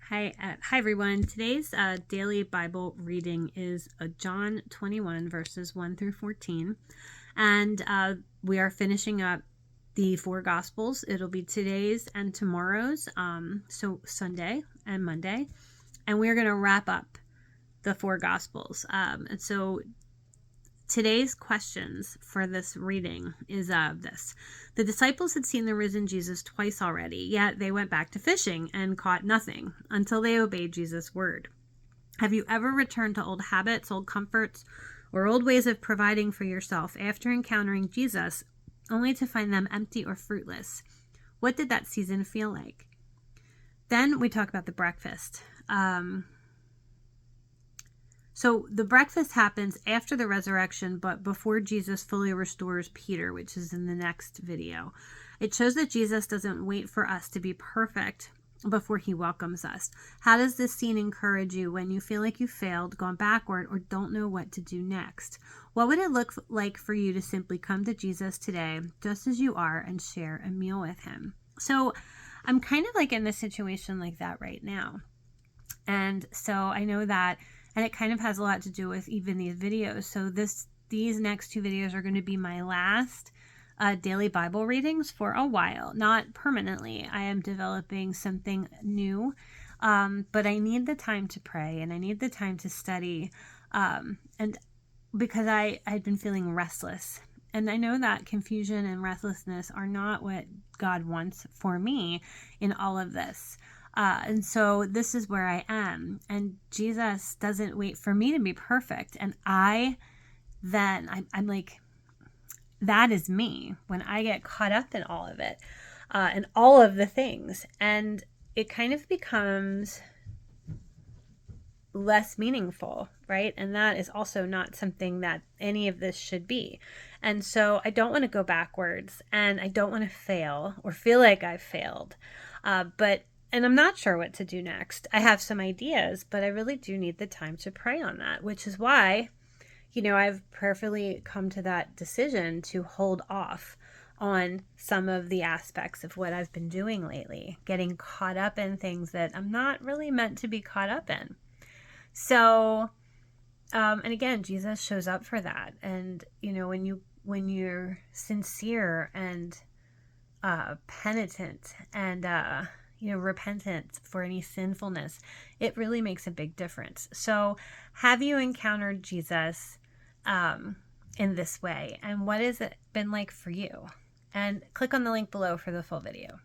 Hi everyone. Today's daily Bible reading is John 21 verses 1 through 14, and we are finishing up the four Gospels. It'll be today's and tomorrow's, so Sunday and Monday, and we're going to wrap up the four Gospels. And so today's questions for this reading is this. The disciples had seen the risen Jesus twice already, yet they went back to fishing and caught nothing until they obeyed Jesus' word. Have you ever returned to old habits, old comforts, or old ways of providing for yourself after encountering Jesus, only to find them empty or fruitless? What did that season feel like? Then we talk about the breakfast. So the breakfast happens after the resurrection, but before Jesus fully restores Peter, which is in the next video. It shows that Jesus doesn't wait for us to be perfect before he welcomes us. How does this scene encourage you when you feel like you failed, gone backward, or don't know what to do next? What would it look like for you to simply come to Jesus today, just as you are, and share a meal with him? So I'm kind of like in a situation like that right now. And so I know that, and it kind of has a lot to do with even these videos. So these next two videos are going to be my last daily Bible readings for a while, not permanently. I am developing something new, but I need the time to pray and I need the time to study, and because I'd been feeling restless. And I know that confusion and restlessness are not what God wants for me in all of this. And so this is where I am. And Jesus doesn't wait for me to be perfect. And I'm like, that is me when I get caught up in all of it, and all of the things. And it kind of becomes less meaningful, right? And that is also not something that any of this should be. And so I don't want to go backwards, and I don't want to fail or feel like I've failed. And I'm not sure what to do next. I have some ideas, but I really do need the time to pray on that, which is why, I've prayerfully come to that decision to hold off on some of the aspects of what I've been doing lately, getting caught up in things that I'm not really meant to be caught up in. So, and again, Jesus shows up for that. And, when you're sincere and penitent and, repentant for any sinfulness, it really makes a big difference. So have you encountered Jesus in this way? And what has it been like for you? And click on the link below for the full video.